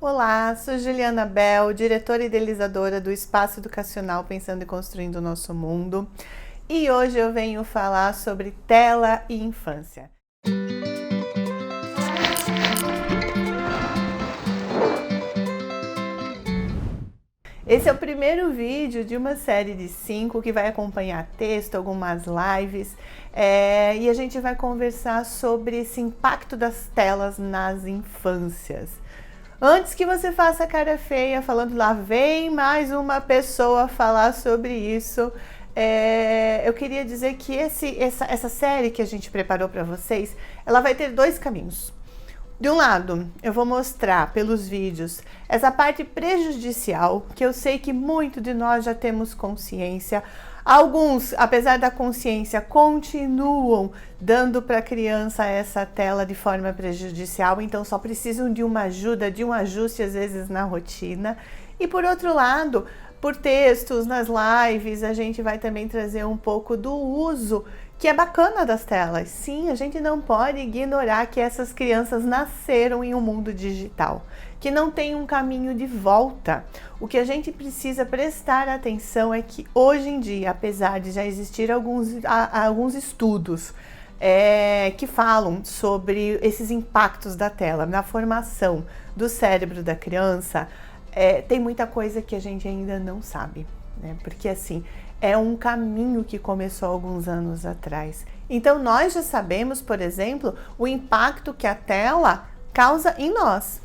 Olá, sou Juliana Bell, diretora e idealizadora do Espaço Educacional Pensando e Construindo o Nosso Mundo. E hoje eu venho falar sobre tela e infância. Esse é o primeiro vídeo de uma série de 5 que vai acompanhar texto, algumas lives, e a gente vai conversar sobre esse impacto das telas nas infâncias. Antes que você faça cara feia falando lá vem mais uma pessoa falar sobre isso, eu queria dizer que essa série que a gente preparou para vocês, ela vai ter dois caminhos. De um lado, eu vou mostrar pelos vídeos essa parte prejudicial, que eu sei que muito de nós já temos consciência. Alguns, apesar da consciência, continuam dando para a criança essa tela de forma prejudicial, então só precisam de uma ajuda, de um ajuste às vezes na rotina. E por outro lado, por textos, nas lives, a gente vai também trazer um pouco do uso que é bacana das telas. Sim, a gente não pode ignorar que essas crianças nasceram em um mundo digital, que não tem um caminho de volta. O que a gente precisa prestar atenção é que hoje em dia, apesar de já existir alguns estudos que falam sobre esses impactos da tela na formação do cérebro da criança, tem muita coisa que a gente ainda não sabe, né? Porque assim, é um caminho que começou alguns anos atrás. Então nós já sabemos, por exemplo, o impacto que a tela causa em nós.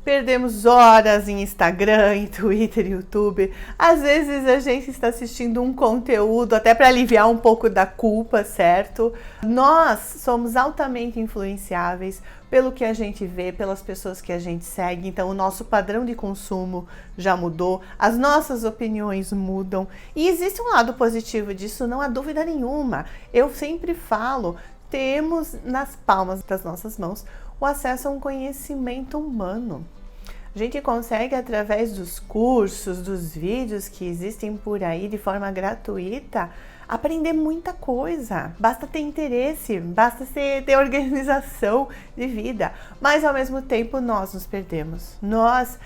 Perdemos horas em Instagram, em Twitter, YouTube. Às vezes a gente está assistindo um conteúdo até para aliviar um pouco da culpa, certo? Nós somos altamente influenciáveis pelo que a gente vê, pelas pessoas que a gente segue. Então o nosso padrão de consumo já mudou, as nossas opiniões mudam. E existe um lado positivo disso, não há dúvida nenhuma. Eu sempre falo, temos nas palmas das nossas mãos o acesso a um conhecimento humano. A gente consegue, através dos cursos, dos vídeos que existem por aí de forma gratuita, aprender muita coisa. Basta ter interesse, basta ter organização de vida. Mas, ao mesmo tempo, nós nos perdemos. Nós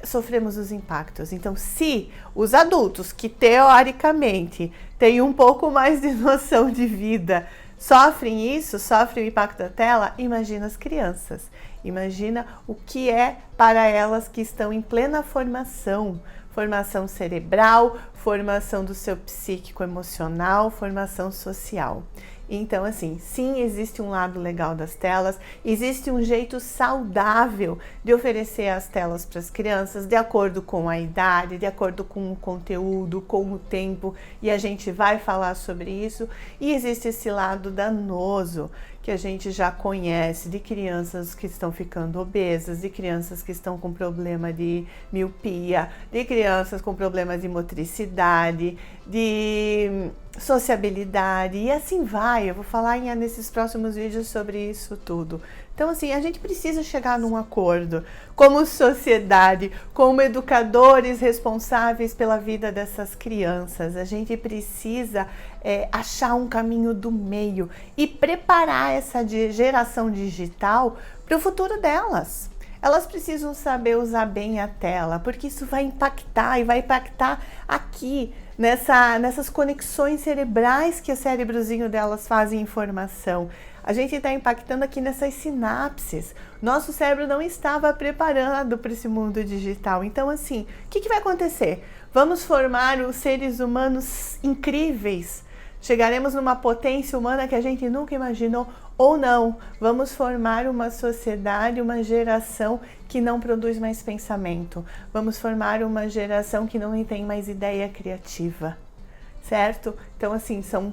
sofremos os impactos. Então, se os adultos, que teoricamente têm um pouco mais de noção de vida, sofrem o impacto da tela, imagina as crianças. Imagina o que é para elas que estão em plena formação cerebral, formação do seu psíquico emocional, formação social. Então, assim, sim, existe um lado legal das telas, existe um jeito saudável de oferecer as telas para as crianças, de acordo com a idade, de acordo com o conteúdo, com o tempo, e a gente vai falar sobre isso. E existe esse lado danoso, que a gente já conhece, de crianças que estão ficando obesas, de crianças que estão com problema de miopia, de crianças com problemas de motricidade, de sociabilidade, e assim vai. Eu vou falar nesses próximos vídeos sobre isso tudo. Então, assim, a gente precisa chegar num acordo como sociedade, como educadores responsáveis pela vida dessas crianças. A gente precisa achar um caminho do meio e preparar essa geração digital para o futuro delas. Elas precisam saber usar bem a tela, porque isso vai impactar, e vai impactar aqui, nessas conexões cerebrais que o cérebrozinho delas faz em informação. A gente está impactando aqui nessas sinapses. Nosso cérebro não estava preparado para esse mundo digital. Então, assim, o que vai acontecer? Vamos formar os seres humanos incríveis. Chegaremos numa potência humana que a gente nunca imaginou, ou não. Vamos formar uma sociedade, uma geração que não produz mais pensamento. Vamos formar uma geração que não tem mais ideia criativa, certo? Então, assim, são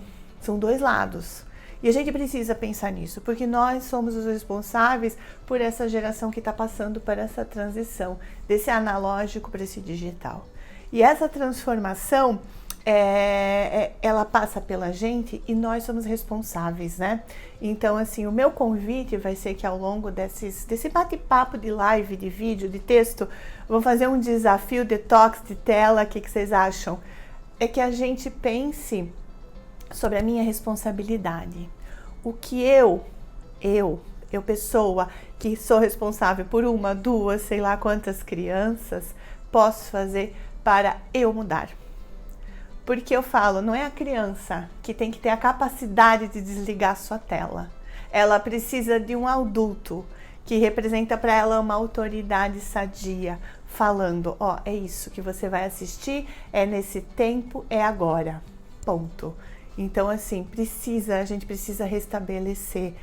dois lados. E a gente precisa pensar nisso, porque nós somos os responsáveis por essa geração que está passando por essa transição, desse analógico para esse digital. E essa transformação, ela passa pela gente e nós somos responsáveis, né? Então, assim, o meu convite vai ser que ao longo desse bate-papo de live, de vídeo, de texto, vou fazer um desafio detox de tela. O que vocês acham? É que a gente pense sobre a minha responsabilidade. O que eu pessoa que sou responsável por uma, duas, sei lá quantas crianças, posso fazer para eu mudar? Porque eu falo, não é a criança que tem que ter a capacidade de desligar sua tela. Ela precisa de um adulto que representa para ela uma autoridade sadia, falando, ó, é isso que você vai assistir, é nesse tempo, é agora, ponto. Então, assim, a gente precisa restabelecer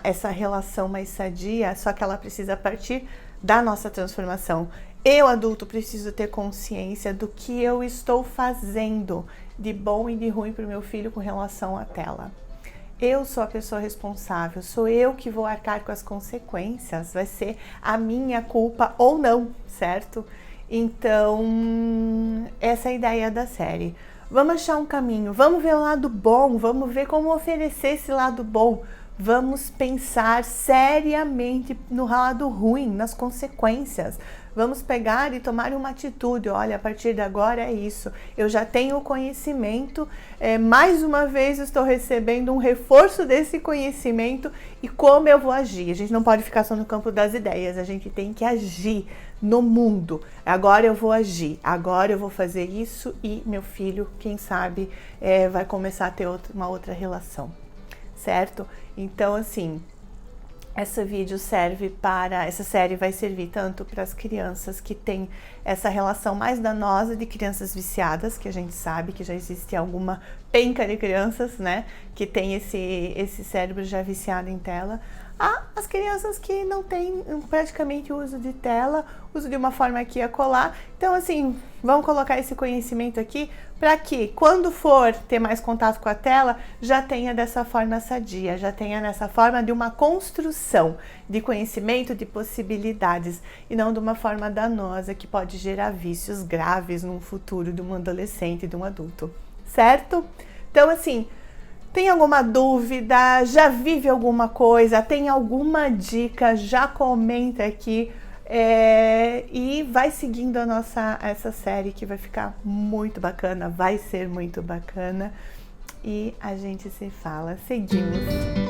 essa relação mais sadia, só que ela precisa partir da nossa transformação. Eu, adulto, preciso ter consciência do que eu estou fazendo de bom e de ruim para o meu filho com relação à tela. Eu sou a pessoa responsável, sou eu que vou arcar com as consequências, vai ser a minha culpa ou não, certo? Então, essa é a ideia da série. Vamos achar um caminho, vamos ver o lado bom, vamos ver como oferecer esse lado bom. Vamos pensar seriamente no lado ruim, nas consequências. Vamos pegar e tomar uma atitude. Olha, a partir de agora é isso. Eu já tenho o conhecimento. Mais uma vez estou recebendo um reforço desse conhecimento e como eu vou agir. A gente não pode ficar só no campo das ideias. A gente tem que agir no mundo. Agora eu vou agir. Agora eu vou fazer isso e meu filho, quem sabe, vai começar a ter uma outra relação. Certo? Então, assim, essa série vai servir tanto para as crianças que têm essa relação mais danosa de crianças viciadas, que a gente sabe que já existe alguma penca de crianças, né, que tem esse cérebro já viciado em tela, as crianças que não têm praticamente uso de tela, uso de uma forma aqui a colar. Então, assim, vamos colocar esse conhecimento aqui para que, quando for ter mais contato com a tela, já tenha dessa forma sadia, já tenha nessa forma de uma construção de conhecimento, de possibilidades, e não de uma forma danosa que pode gerar vícios graves num futuro de um adolescente e de um adulto, certo? Então, assim, tem alguma dúvida? Já vive alguma coisa? Tem alguma dica? Já comenta aqui e vai seguindo essa série que vai ficar muito bacana, vai ser muito bacana e a gente se fala. Seguimos!